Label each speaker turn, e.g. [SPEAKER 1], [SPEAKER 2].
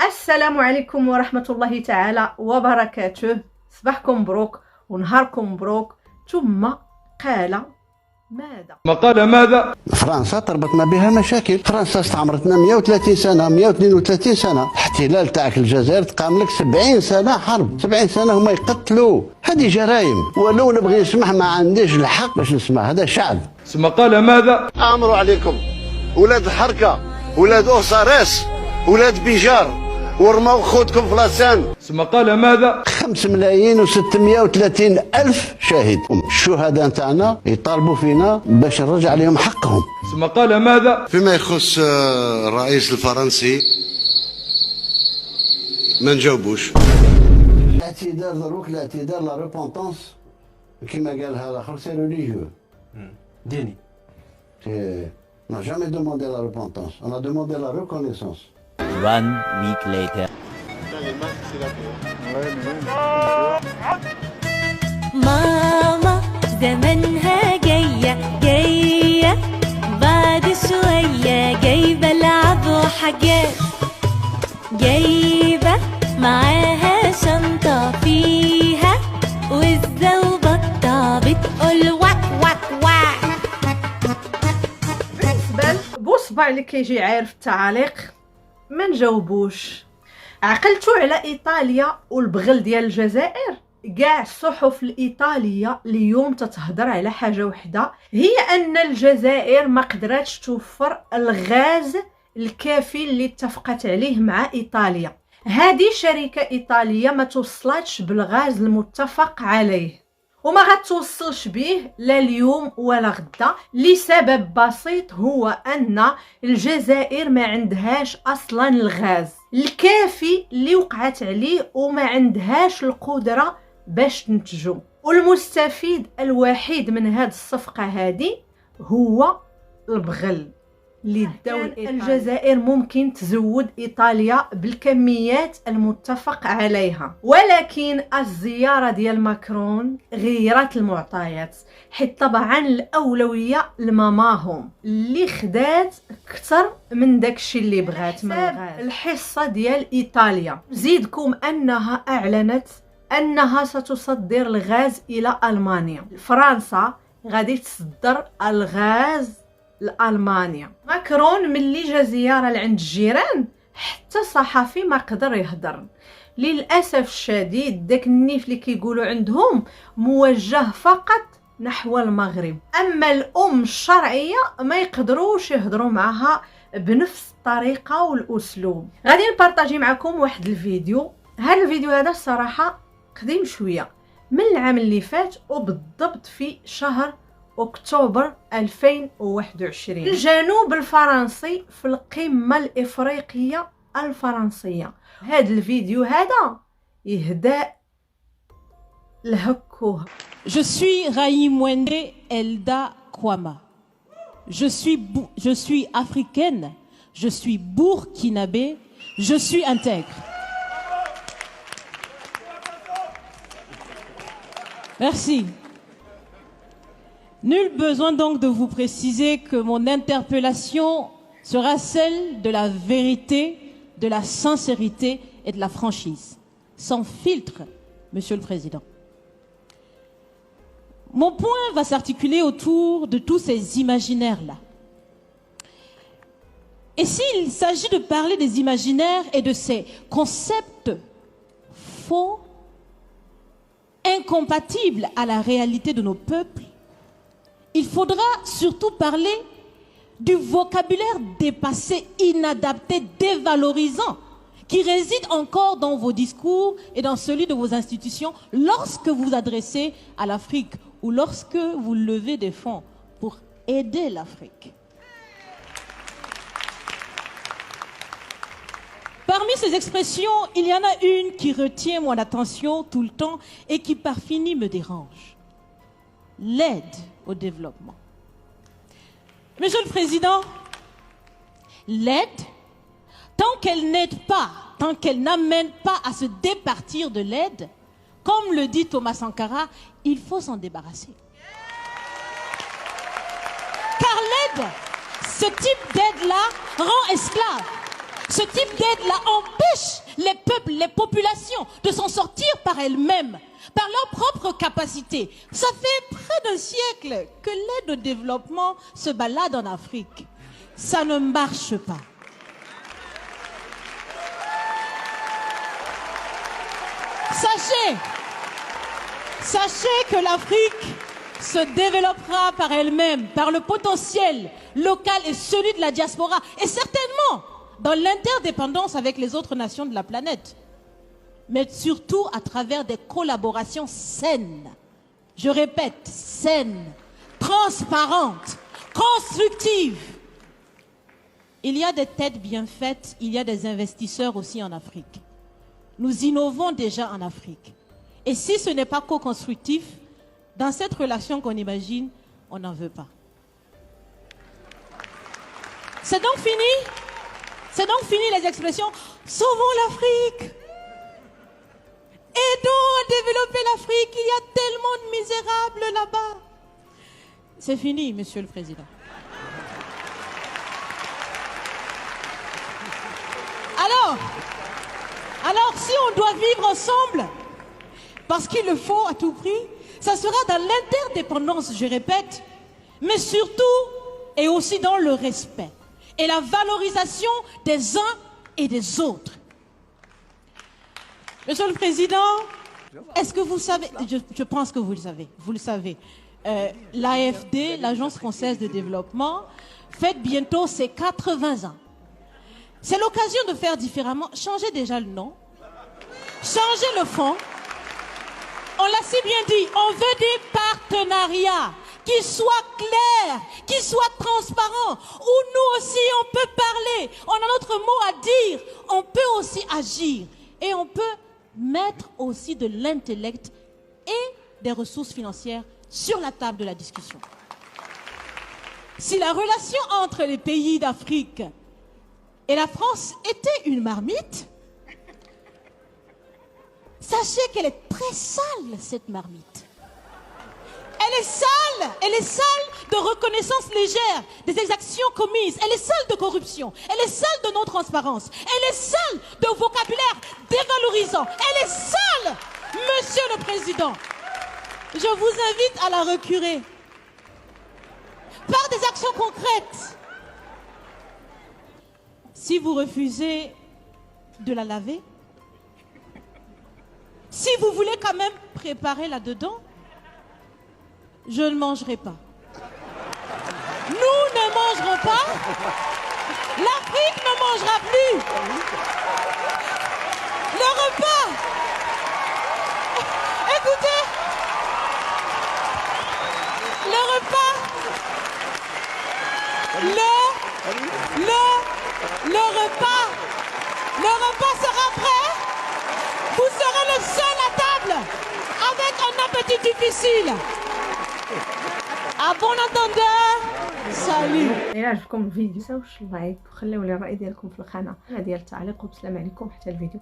[SPEAKER 1] السلام عليكم ورحمة الله تعالى وبركاته. صباحكم مبروك ونهاركم مبروك. ثم قال ماذا؟
[SPEAKER 2] ما قال ماذا؟
[SPEAKER 3] فرنسا تربطنا بها مشاكل. فرنسا استعمرتنا 130 سنة 132 سنة. الاحتلال تاعك الجزائر تقام لك 70 سنة حرب، 70 سنة هما يقتلوا. هذه جرائم، ولو نبغي نسمح ما عنديش الحق باش نسمع. هذا شعب.
[SPEAKER 2] ثم قال ماذا؟
[SPEAKER 3] امروا عليكم ولاد الحركة، ولاد اوساريس، ولاد بيجار، ورموا خوتكم في لاسان.
[SPEAKER 2] ثم قال ماذا؟
[SPEAKER 3] 5,630,000 شاهد. الشهداء نتاعنا يطالبوا فينا باش نرجع لهم حقهم.
[SPEAKER 2] ثم قال ماذا؟
[SPEAKER 3] فيما يخص الرئيس الفرنسي ما نجاوبوش. الاعتذار دروك، الاعتذار لا ريبونتونس كما قالها الاخر سي ريليجيو
[SPEAKER 4] ديني.
[SPEAKER 3] On n'a jamais demandé la repentance, on a demandé la reconnaissance.
[SPEAKER 5] 1 week later.
[SPEAKER 6] ماما زمنها جاية بعد شوية جايبة لعب وحاجات، جايبة معاها شنطة فيها وزة وبطة بتقول واك واك واك.
[SPEAKER 1] بالنسبة بوصبع اللي كيجي عارف التعاليق ما نجاوبوش. عقلتوا على ايطاليا والبغل ديال الجزائر؟ كاع الصحف الايطاليه اليوم تتهضر على حاجه وحده، هي ان الجزائر ما قدراتش توفر الغاز الكافي اللي اتفقت عليه مع ايطاليا. هذه شركه ايطاليه ما توصلاتش بالغاز المتفق عليه وما غتوصلش به لا اليوم ولا غدا، لسبب بسيط هو ان الجزائر ما عندهاش اصلا الغاز الكافي اللي وقعت عليه وما عندهاش القدرة باش تنتجو. والمستفيد الوحيد من هذه الصفقة هذه هو البغل اللي داو الجزائر ممكن تزود ايطاليا بالكميات المتفق عليها، ولكن الزياره ديال ماكرون غيرت المعطيات، حيت طبعا الاولويه لماماهم اللي خدات اكثر من داكشي اللي بغات من الغاز. الحصه ديال ايطاليا زيدكم انها اعلنت انها ستصدر الغاز الى المانيا. فرنسا غادي تصدر الغاز لألمانيا. ماكرون ملي جا زيارة لعند الجيران حتى صحفي ما قدر يهضر. للأسف الشديد داك النيف اللي كيقولوا عندهم موجه فقط نحو المغرب، أما الأم الشرعية ما يقدروش يهضروا معها بنفس الطريقة والأسلوب. غادي نبارطاجي معكم واحد الفيديو. هذا الفيديو هذا الصراحة قديم شوية، من العام اللي فات وبالضبط في شهر أكتوبر 2021. الجنوب الفرنسي في القمة الإفريقية الفرنسية. هذا الفيديو هذا يهدى الهكوه.
[SPEAKER 7] Je suis Raïmwende Elda Kwama. Je suis africaine, je suis burkinabé, je suis intègre. Merci. Nul besoin donc de vous préciser que mon interpellation sera celle de la vérité, de la sincérité et de la franchise, sans filtre, Monsieur le Président. Mon point va s'articuler autour de tous ces imaginaires-là. Et s'il s'agit de parler des imaginaires et de ces concepts faux, incompatibles à la réalité de nos peuples, il faudra surtout parler du vocabulaire dépassé, inadapté, dévalorisant, qui réside encore dans vos discours et dans celui de vos institutions lorsque vous vous adressez à l'Afrique ou lorsque vous levez des fonds pour aider l'Afrique. Parmi ces expressions, il y en a une qui retient mon attention tout le temps et qui par fini me dérange. L'aide au développement. Monsieur le Président, l'aide, tant qu'elle n'aide pas, tant qu'elle n'amène pas à se départir de l'aide, comme le dit Thomas Sankara, il faut s'en débarrasser. Car l'aide, ce type d'aide-là rend esclave. Ce type d'aide-là empêche peuples, les populations de s'en sortir par elles-mêmes, par leur propre capacité. Ça fait près d'un siècle que l'aide au développement se balade en Afrique. Ça ne marche pas. Sachez que l'Afrique se développera par elle-même, par le potentiel local et celui de la diaspora, et certainement dans l'interdépendance avec les autres nations de la planète, mais surtout à travers des collaborations saines. Je répète, saines, transparentes, constructives. Il y a des têtes bien faites, il y a des investisseurs aussi en Afrique. Nous innovons déjà en Afrique. Et si ce n'est pas co-constructif, dans cette relation qu'on imagine, on n'en veut pas. C'est donc fini les expressions « Sauvons l'Afrique !» Aidons à développer l'Afrique, il y a tellement de misérables là-bas. C'est fini, Monsieur le Président. Alors, si on doit vivre ensemble, parce qu'il le faut à tout prix, ça sera dans l'interdépendance, je répète, mais surtout et aussi dans le respect et la valorisation des uns et des autres. Monsieur le Président, est-ce que vous savez, je pense que vous le savez, l'AFD, l'Agence française de développement, fête bientôt ses 80 ans. C'est l'occasion de faire différemment, changer déjà le nom, changer le fond. On l'a si bien dit, on veut des partenariats qui soient clairs, qui soient transparents, où nous aussi on peut parler, on a notre mot à dire, on peut aussi agir et on peut mettre aussi de l'intellect et des ressources financières sur la table de la discussion. Si la relation entre les pays d'Afrique et la France était une marmite, sachez qu'elle est très sale, cette marmite. Elle est sale de reconnaissance légère des exactions commises. Elle est sale de corruption. Elle est sale de non-transparence. Elle est sale de vocabulaire dévalorisant. Elle est sale, Monsieur le Président. Je vous invite à la recurer par des actions concrètes. Si vous refusez de la laver, si vous voulez quand même préparer là-dedans, je ne mangerai pas. Nous ne mangerons pas. L'Afrique ne mangera plus. Le repas. Écoutez. Le repas. Le repas sera prêt. Vous serez le seul à table avec un appétit difficile. À bon entendeur, salut.
[SPEAKER 1] إلا عجبكم الفيديو متنساوش اللايك وخليو لي الرأي ديالكم في القناة ديال التعليق، والسلام عليكم حتى الفيديو